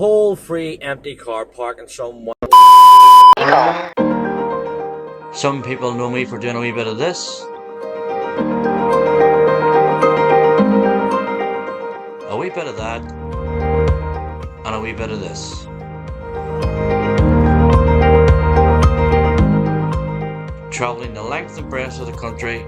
whole free empty car park in some. Some people know me for doing a wee bit of this, a wee bit of that, and a wee bit of this. Travelling the length and breadth of the country,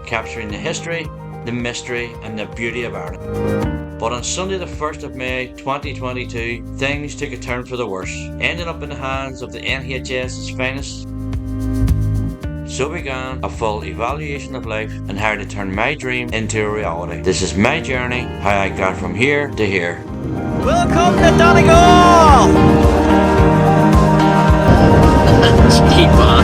capturing the history, the mystery and the beauty of Ireland. But on Sunday the 1st of May 2022, things took a turn for the worse, ending up in the hands of the NHS's finest. So began a full evaluation of life and how to turn my dream into a reality. This is my journey, how I got from here to here. Welcome to Donegal! Keep on.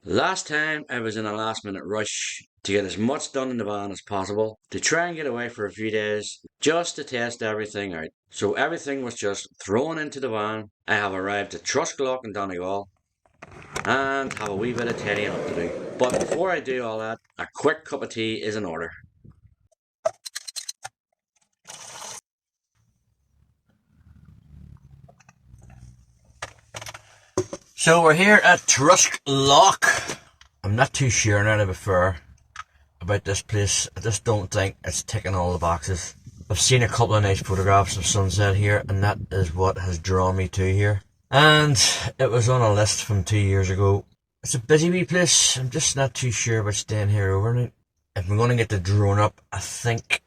Last time I was in a last minute rush to get as much done in the van as possible, to try and get away for a few days, just to test everything out. So everything was just thrown into the van. I have arrived at Trusclough in Donegal and have a wee bit of tidying up to do. But before I do all that, a quick cup of tea is in order. So we're here at Trusclough. I'm not too sure now before about this place. I just don't think it's ticking all the boxes. I've seen a couple of nice photographs of sunset here, and that is what has drawn me to here. And it was on a list from 2 years ago. It's a busy wee place. I'm just not too sure about staying here overnight. If I'm going to get the drone up, I think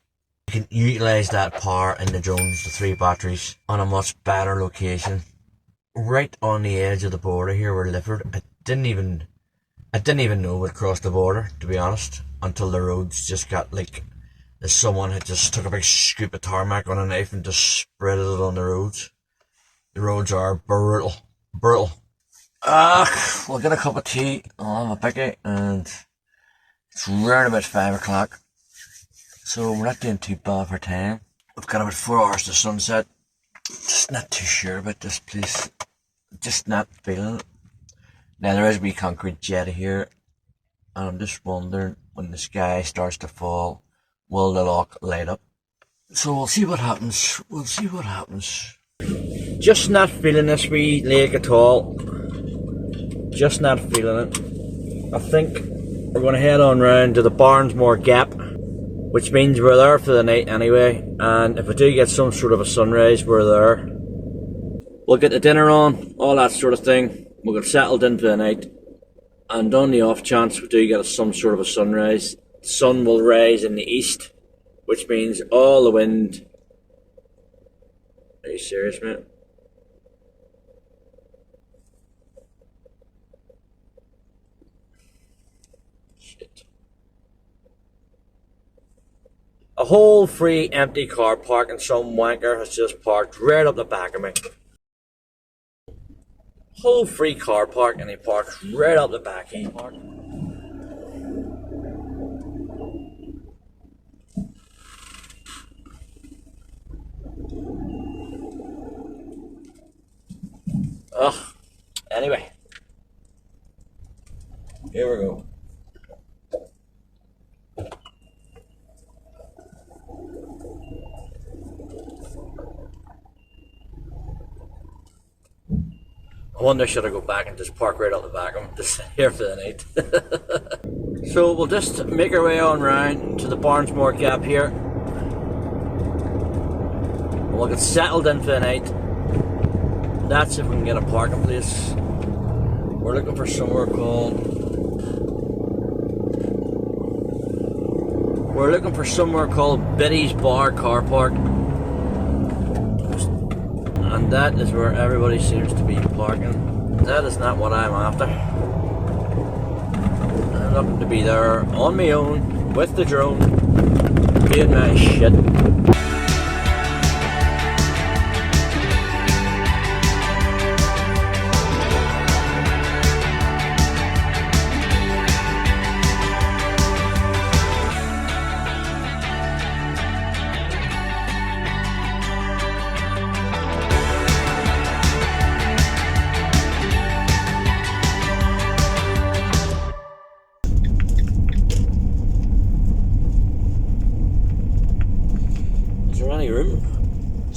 you can utilise that power in the drones, the 3 batteries, on a much better location. Right on the edge of the border here where Lifford. I didn't even know we'd crossed the border, to be honest, until the roads just got like someone had just took a big scoop of tarmac on a knife and just spread it on the roads. The roads are brutal. We'll get a cup of tea. I'll have a picky, and it's round about 5 o'clock, so we're not doing too bad for time. We've got about 4 hours to sunset. Just not too sure about this place. Just not feeling it. Now there is a wee concrete jetty here, and I'm just wondering when the sky starts to fall, will the loch light up? So we'll see what happens. Just not feeling this wee lake at all. Just not feeling it. I think we're going to head on round to the Barnesmore Gap, which means we're there for the night anyway, and if we do get some sort of a sunrise, we're there. We'll get the dinner on, all that sort of thing. We'll get settled in for the night, and on the off chance we do get some sort of a sunrise, the sun will rise in the east, which means all the wind. Are you serious, mate? Shit. A whole free empty car park, and some wanker has just parked right up the back of me. Whole free car park, and he parks right up the back. He parked. Anyway, here we go. I wonder should I go back and just park right out the back of them, just here for the night. So we'll just make our way on round to the Barnesmore Gap here. We'll get settled in for the night. That's if we can get a parking place. We're looking for somewhere called Biddy's Bar Car Park. And that is where everybody seems to be parking. That is not what I'm after. I'm looking to be there on my own, with the drone, doing my shit.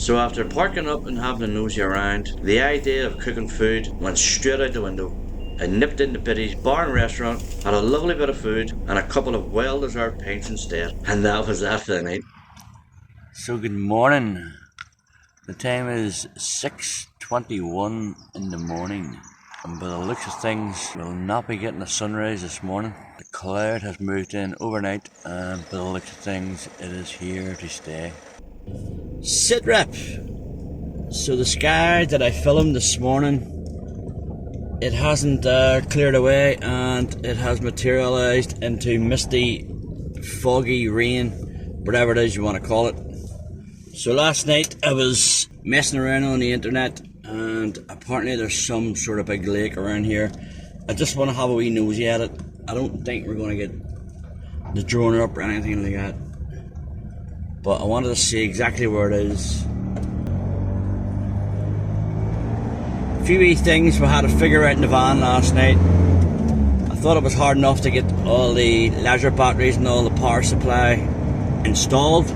So after parking up and having a nosy around, the idea of cooking food went straight out the window. I nipped into Biddy's bar and restaurant, had a lovely bit of food and a couple of well-deserved pints instead, and that was that for the night. So good morning. The time is 6:21 in the morning, and by the looks of things we'll not be getting a sunrise this morning. The cloud has moved in overnight, and by the looks of things it is here to stay. Sit rep. So the sky that I filmed this morning, it hasn't cleared away, and it has materialised into misty, foggy rain, whatever it is you want to call it. So last night I was messing around on the internet, and apparently there's some sort of big lake around here. I just want to have a wee nosy at it. I don't think we're going to get the drone up or anything like that, but I wanted to see exactly where it is. A few wee things we had to figure out in the van last night. I thought it was hard enough to get all the leisure batteries and all the power supply installed,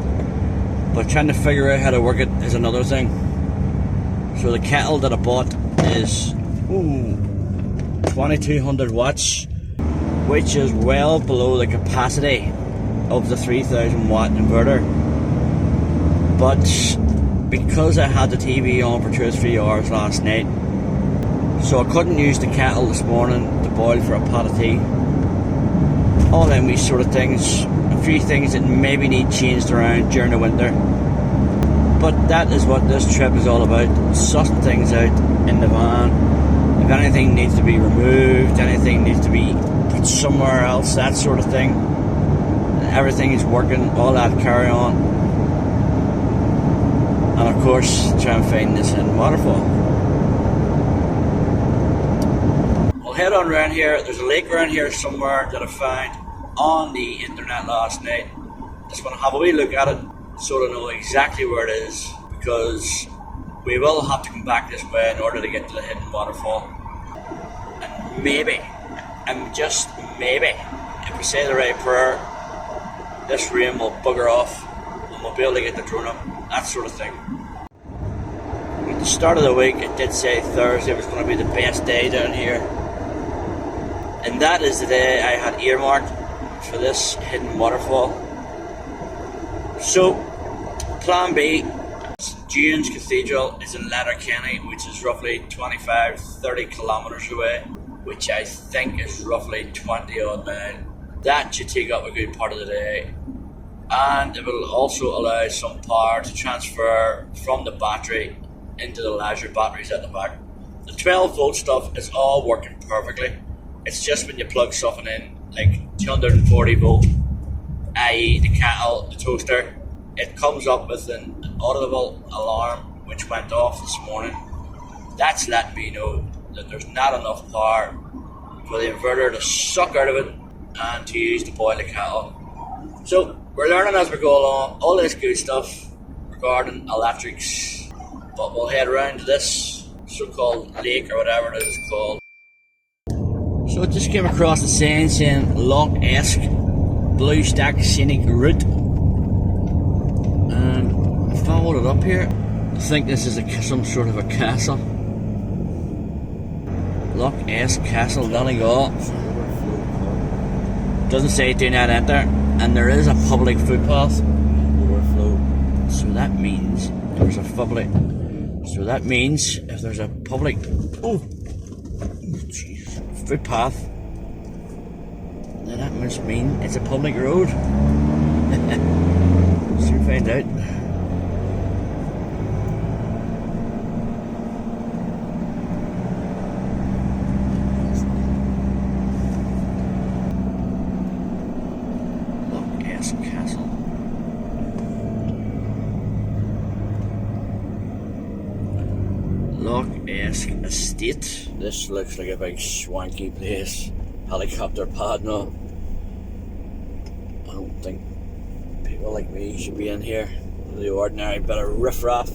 but trying to figure out how to work it is another thing. So the kettle that I bought is 2200 watts, which is well below the capacity of the 3000 watt inverter. But because I had the TV on for 2 or 3 hours last night, so I couldn't use the kettle this morning to boil for a pot of tea. All them wee sort of things, a few things that maybe need changed around during the winter. But that is what this trip is all about, sussing things out in the van. If anything needs to be removed, anything needs to be put somewhere else, that sort of thing. Everything is working, all that carry on. And of course, try and find this in waterfall. We'll head on around here. There's a lake around here somewhere that I found on the internet last night. Just want to have a wee look at it, so to know exactly where it is, because we will have to come back this way in order to get to the hidden waterfall. And maybe, and just maybe, if we say the right prayer, this rain will bugger off and we'll be able to get the drone up, that sort of thing. At the start of the week it did say Thursday was going to be the best day down here, and that is the day I had earmarked for this hidden waterfall. So plan B, St James Cathedral is in Letterkenny, which is roughly 25-30 kilometres away, which I think is roughly 20 odd miles. That should take up a good part of the day, and it will also allow some power to transfer from the battery into the leisure batteries at the back. The 12 volt stuff is all working perfectly. It's just when you plug something in like 240 volt, i.e. the kettle, the toaster, it comes up with an audible alarm which went off this morning. That's letting me know that there's not enough power for the inverter to suck out of it and to use to boil the kettle. So we're learning as we go along, all this good stuff regarding electrics, but we'll head around to this so-called lake or whatever it is called. So I just came across the sign saying Lough Eske Blue Stack Scenic Route, and I followed it up here. I think this is some sort of a castle. Lough Eske Castle, Donegal. Doesn't say do not enter, and there is a public footpath. So that means there's a public. So that means if there's a public footpath, then that must mean it's a public road. Soon find out. Lough Eske Castle. Lough Eske Estate. This looks like a big swanky place. Helicopter pad now. I don't think people like me should be in here. The ordinary bit of riffraff.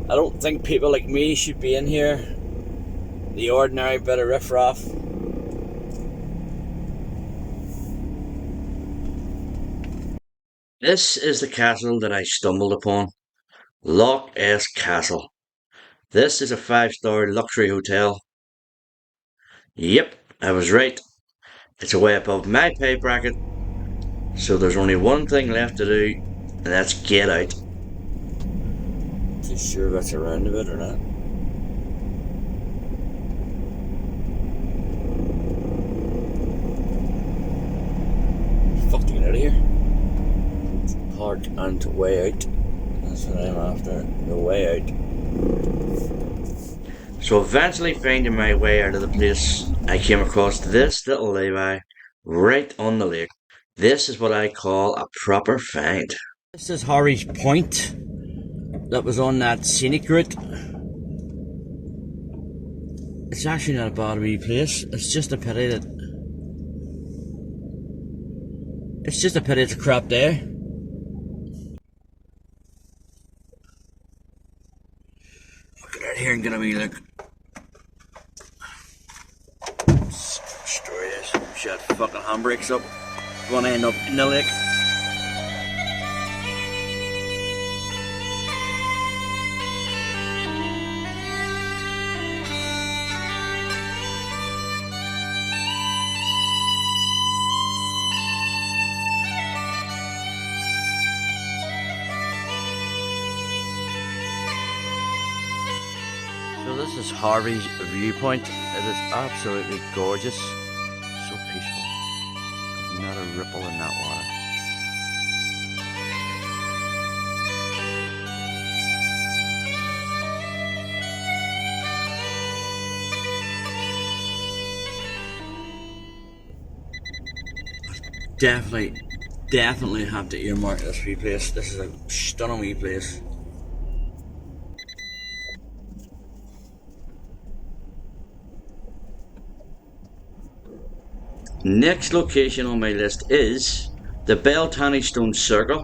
I don't think people like me should be in here. The ordinary bit of riffraff. This is the castle that I stumbled upon. Lough Eske Castle. This is a 5-star luxury hotel. Yep, I was right. It's way above my pay bracket, so there's only one thing left to do, and that's get out. Too sure that's around a bit or not? Fuck to get out of here. Park and way out. That's what I'm after. The way out. So eventually finding my way out of the place, I came across this little lay-by right on the lake. This is what I call a proper find. This is Harvey's Point that was on that scenic route. It's actually not a bad wee place. It's just a pity that it's a crap day. I'll get out here and get a wee look. Story is, shut fucking handbrakes up. Gonna end up in the lake. So this is Harvey's viewpoint. It is absolutely gorgeous. So peaceful. There's not a ripple in that water. Definitely have to earmark this wee place. This is a stunning wee place. Next location on my list is the Beltane Stone Circle,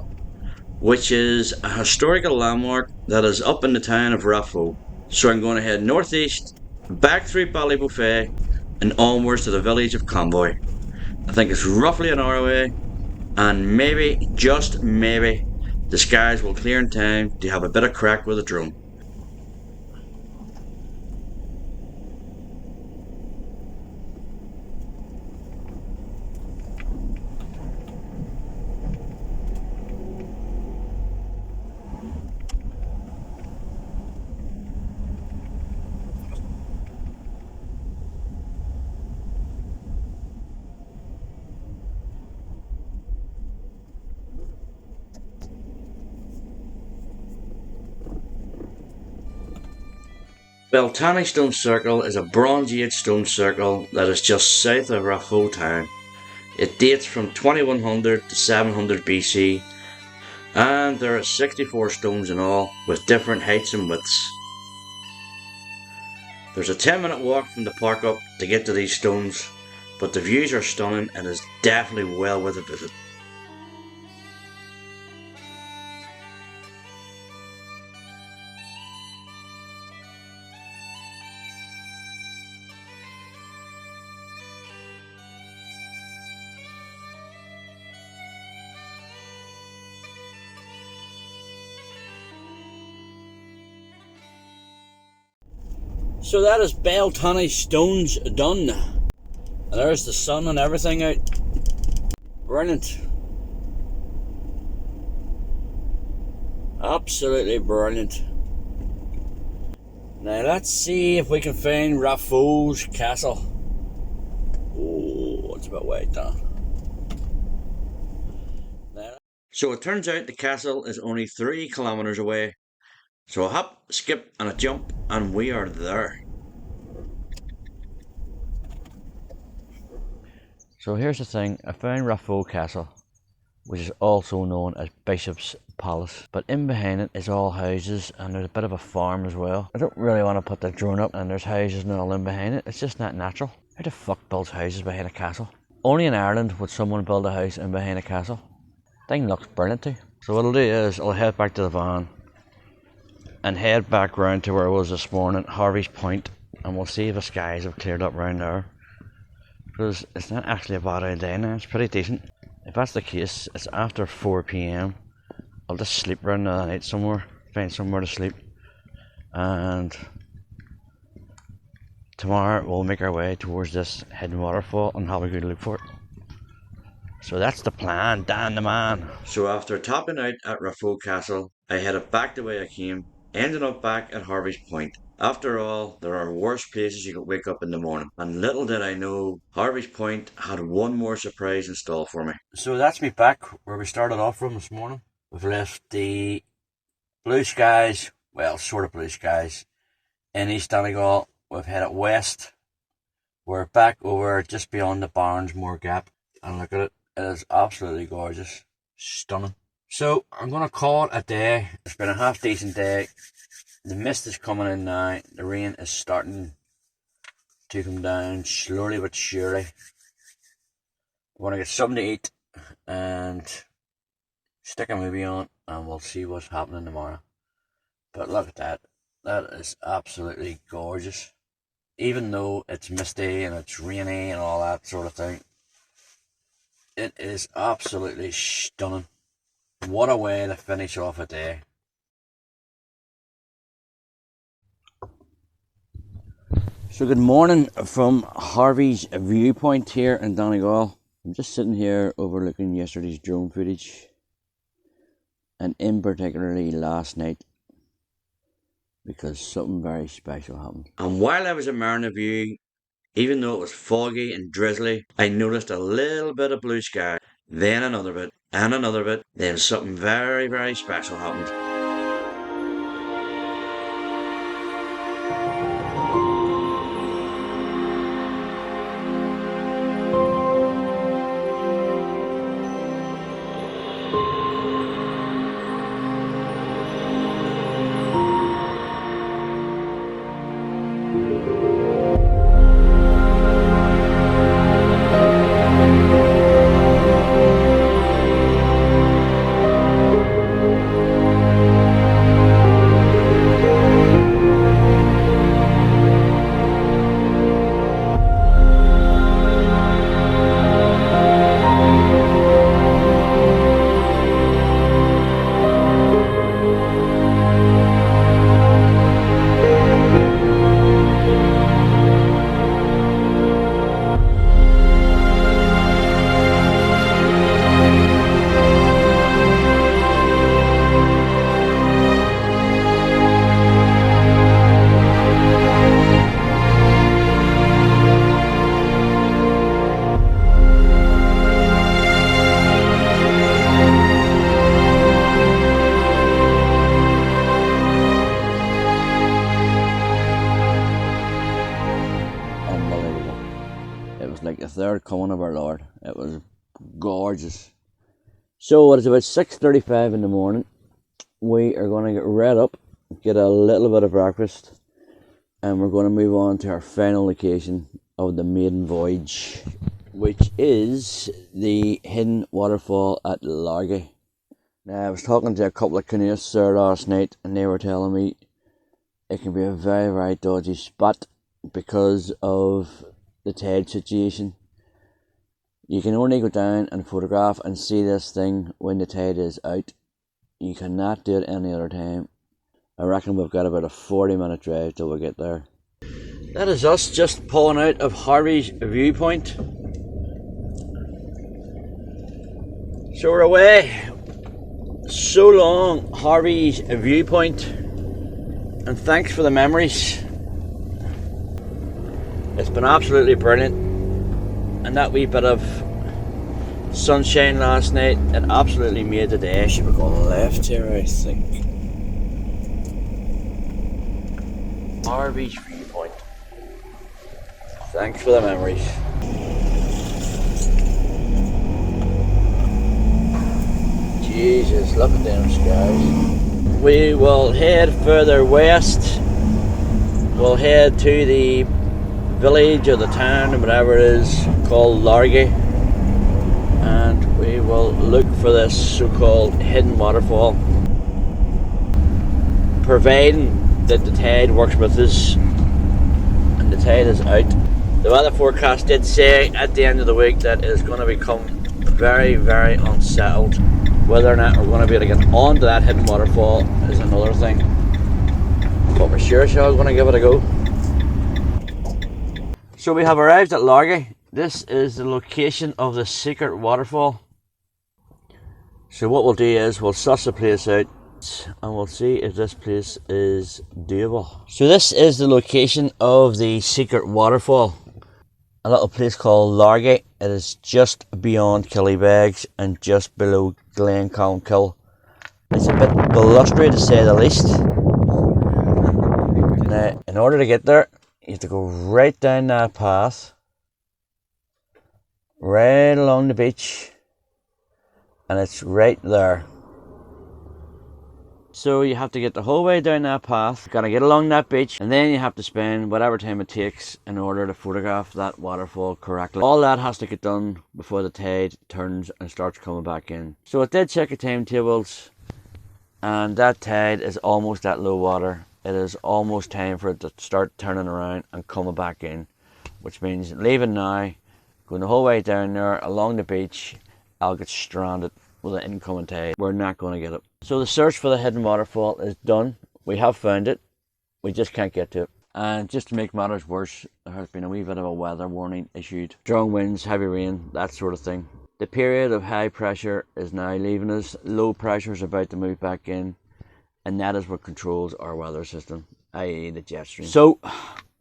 which is a historical landmark that is up in the town of Raphoe. So I'm going to head northeast, back through Ballybofey, and onwards to the village of Convoy. I think it's roughly an hour away, and maybe, just maybe, the skies will clear in time to have a bit of crack with a drone. Beltane Stone Circle is a Bronze Age stone circle that is just south of Raphoe town. It dates from 2100 to 700 BC, and there are 64 stones in all, with different heights and widths. There's a 10-minute walk from the park up to get to these stones, but the views are stunning and is definitely well worth a visit. So that is Beltane Stones done. And there's the sun and everything out. Brilliant. Absolutely brilliant. Now let's see if we can find Voyage Castle. Oh, it's about way down. So it turns out the castle is only 3 kilometers away. So a hop, skip and a jump and we are there. So here's the thing, I found Voyage Castle, which is also known as Bishop's Palace, but in behind it is all houses and there's a bit of a farm as well. I don't really want to put the drone up and there's houses and all in behind it, it's just not natural. Who the fuck builds houses behind a castle? Only in Ireland would someone build a house in behind a castle. Thing looks brilliant too. So what I'll do is I'll head back to the van and head back round to where I was this morning, Harvey's Point, and we'll see if the skies have cleared up round there. Because it's not actually a bad day now, it's pretty decent. If that's the case, it's after 4 PM. I'll just sleep around the night somewhere. find somewhere to sleep, and tomorrow we'll make our way towards this hidden waterfall and have a good look for it. So that's the plan, Dan the man. So after topping out at Lough Eske Castle, I headed back the way I came, ending up back at Harvey's Point. After all, there are worse places you could wake up in the morning, and little did I know Harvey's Point had one more surprise in store for me. So that's me back where we started off from this morning. We've left the blue skies, well, sort of blue skies, in East Donegal. We've headed west. We're back over just beyond the Barnesmore Gap, and look at it. It is absolutely gorgeous, stunning. So I'm going to call it a day. It's been a half decent day. The mist is coming in now. The rain is starting to come down slowly but surely. I want to get something to eat and stick a movie on, and we'll see what's happening tomorrow. But look at that. That is absolutely gorgeous. Even though it's misty and it's rainy and all that sort of thing, it is absolutely stunning. What a way to finish off a day. So good morning from Harvey's viewpoint here in Donegal. I'm just sitting here overlooking yesterday's drone footage, and in particularly last night, because something very special happened. And while I was admiring the view, even though it was foggy and drizzly, I noticed a little bit of blue sky, then another bit, and another bit, then something very, very special happened. Like the third coming of our Lord. It was gorgeous. So it is about 6:35 in the morning. We are going to get read up, get a little bit of breakfast, and we're going to move on to our final location of the Maiden Voyage, which is the hidden waterfall at Lough Eske. Now, I was talking to a couple of canoeists there last night, and they were telling me it can be a very, very dodgy spot because of the tide situation. You can only go down and photograph and see this thing when the tide is out. You cannot do it any other time. I reckon we've got about a 40-minute drive till we get there. That is us just pulling out of Harvey's viewpoint. So we're away. So long, Harvey's viewpoint, and thanks for the memories. It's been absolutely brilliant, and that wee bit of sunshine last night, it absolutely made the day. Should we go left here, I think. Harvey's viewpoint. Thanks for the memories. Jesus, look at them skies. We will head further west. We'll head to the village or the town or whatever it is called Lough Eske, and we will look for this so-called hidden waterfall, providing that the tide works with us and the tide is out. The weather forecast did say at the end of the week that it is going to become very, very unsettled Whether or not we're going to be able to get onto that hidden waterfall is another thing. But we're sure going to give it a go. So we have arrived at Lough Eske. This is the location of the secret waterfall. So what we'll do is we'll suss the place out and we'll see if this place is doable. So this is the location of the secret waterfall. A little place called Lough Eske. It is just beyond Killybegs and just below Glenconkill. It's a bit blustery to say the least. Now, in order to get there, you have to go right down that path, right along the beach, and it's right there. So you have to get the whole way down that path, you've got to get along that beach, and then you have to spend whatever time it takes in order to photograph that waterfall correctly. All that has to get done before the tide turns and starts coming back in. So I did check the timetables, and that tide is almost at low water. It is almost time for it to start turning around and coming back in, which means leaving now, going the whole way down there along the beach, I'll get stranded with an incoming tide. We're not going to get it. So the search for the hidden waterfall is done. We have found it. We just can't get to it. And just to make matters worse, there has been a wee bit of a weather warning issued. Strong winds, heavy rain, that sort of thing. The period of high pressure is now leaving us. Low pressure is about to move back in. And that is what controls our weather system, i.e. the jet stream. So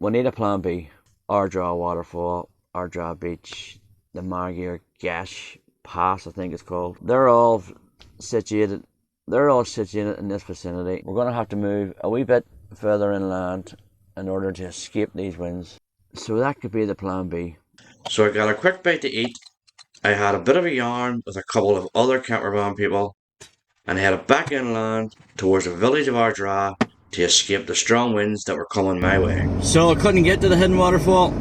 we need a plan B. Ardra waterfall, Ardra beach, the Maiden Pass, I think it's called. They're all situated in this vicinity. We're going to have to move a wee bit further inland in order to escape these winds. So that could be the plan B. So I got a quick bite to eat. I had a bit of a yarn with a couple of other campervan people and headed back inland towards the village of Ardra to escape the strong winds that were coming my way. So I couldn't get to the hidden waterfall,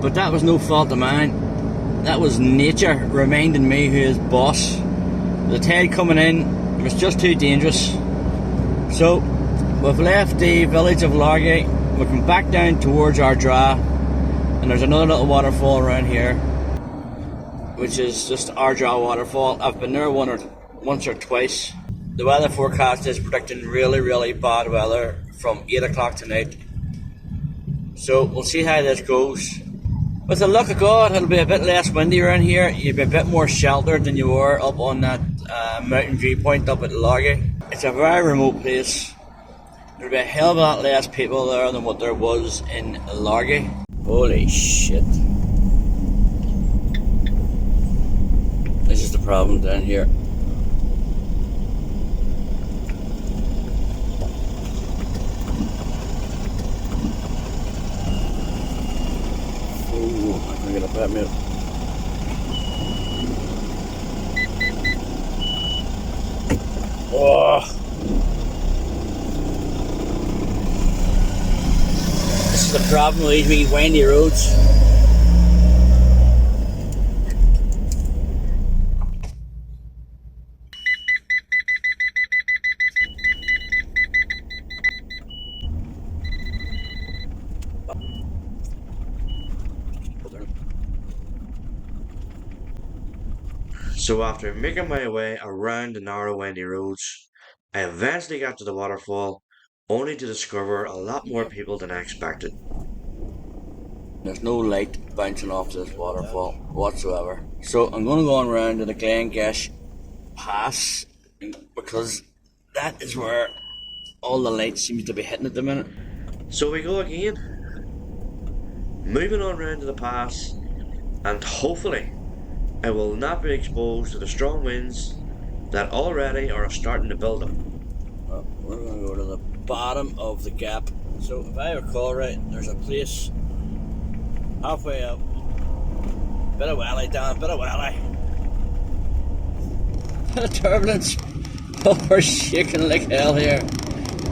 but that was no fault of mine. That was nature reminding me who is boss. The tide coming in, it was just too dangerous. So we've left the village of Lough Eske, we've come back down towards Ardra, and there's another little waterfall around here, which is just Ardra waterfall. I've been there once or twice. The weather forecast is predicting really bad weather from 8 o'clock tonight. So we'll see how this goes. With the luck of God, it'll be a bit less windy around here. You'll be a bit more sheltered than you were up on that mountain viewpoint up at Lough Eske. It's a very remote place. There'll be a hell of a lot less people there than what there was in Lough Eske. Holy shit. This is the problem down here. I'm gonna pat me up. Oh. This is the problem with these windy roads. So after making my way around the narrow windy roads, I eventually got to the waterfall, only to discover a lot more people than I expected. There's no light bouncing off this waterfall whatsoever. So I'm going to go on around to the Glengesh Pass because that is where all the light seems to be hitting at the minute. So we go again, moving on round to the pass, and hopefully I will not be exposed to the strong winds that already are starting to build up. Well, we're going to go to the bottom of the gap. So if I recall right, there's a place halfway up. Bit of welly, Dan, bit of welly. Bit of turbulence. Oh, we're shaking like hell here.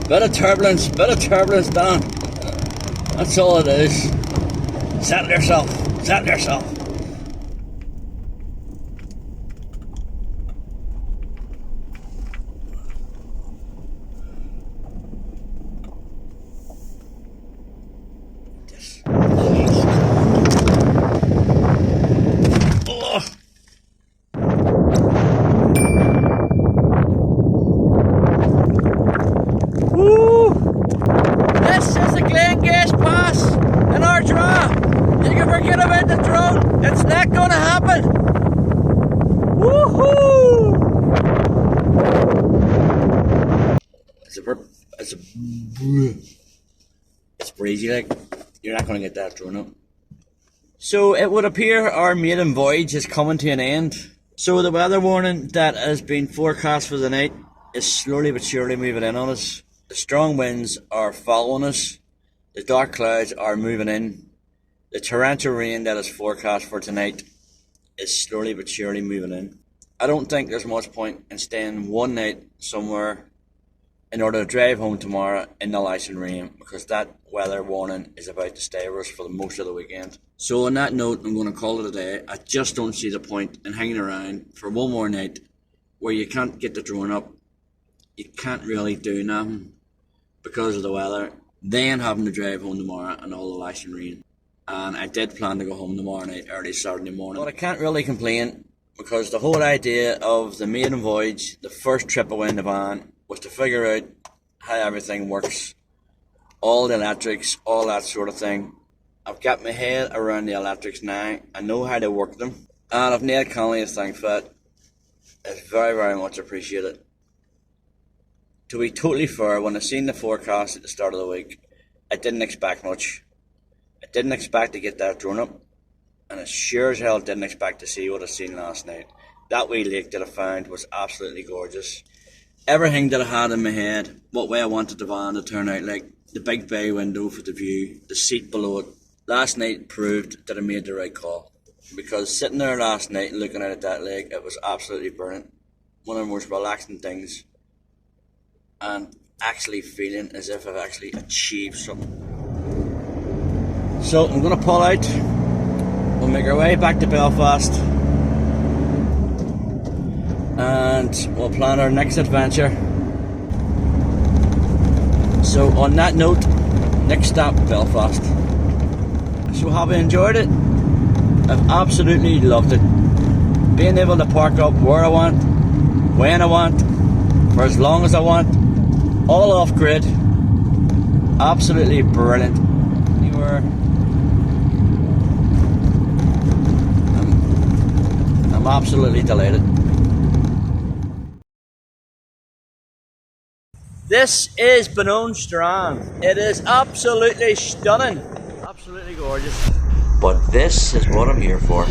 Bit of turbulence, Dan. That's all it is. Settle yourself, settle yourself. It's breezy, like, you're not going to get that drone up. So it would appear our maiden voyage is coming to an end. So the weather warning that has been forecast for the night is slowly but surely moving in on us. The strong winds are following us. The dark clouds are moving in. The torrential rain that is forecast for tonight is slowly but surely moving in. I don't think there's much point in staying one night somewhere in order to drive home tomorrow in the ice and rain, because that weather warning is about to stay with us for the most of the weekend. So on that note, I'm going to call it a day. I just don't see the point in hanging around for one more night where you can't get the drone up, you can't really do nothing because of the weather, then having to drive home tomorrow and all the ice and rain. And I did plan to go home tomorrow night, early Saturday morning, but I can't really complain, because the whole idea of the maiden voyage, the first trip away in the van, was to figure out how everything works, all the electrics, all that sort of thing. I've got my head around the electrics now. I know how to work them, and I've Neil Connolly to thank for it. It's very, very much appreciated. To be totally fair, when I seen the forecast at the start of the week, I didn't expect much. I didn't expect to get that drone up, and I sure as hell didn't expect to see what I seen last night. That wee lake that I found was absolutely gorgeous. Everything that I had in my head, what way I wanted the van to turn out, like the big bay window for the view, the seat below it, last night proved that I made the right call. Because sitting there last night looking out at that lake, it was absolutely brilliant. One of the most relaxing things. And actually feeling as if I've actually achieved something. So I'm going to pull out. We'll make our way back to Belfast. And we'll plan our next adventure. So on that note, next stop, Belfast. So have I enjoyed it? I've absolutely loved it. Being able to park up where I want, when I want, for as long as I want, all off grid. Absolutely brilliant. Anywhere. I'm absolutely delighted. This is Banone Strand. It is absolutely stunning. Absolutely gorgeous. But this is what I'm here for.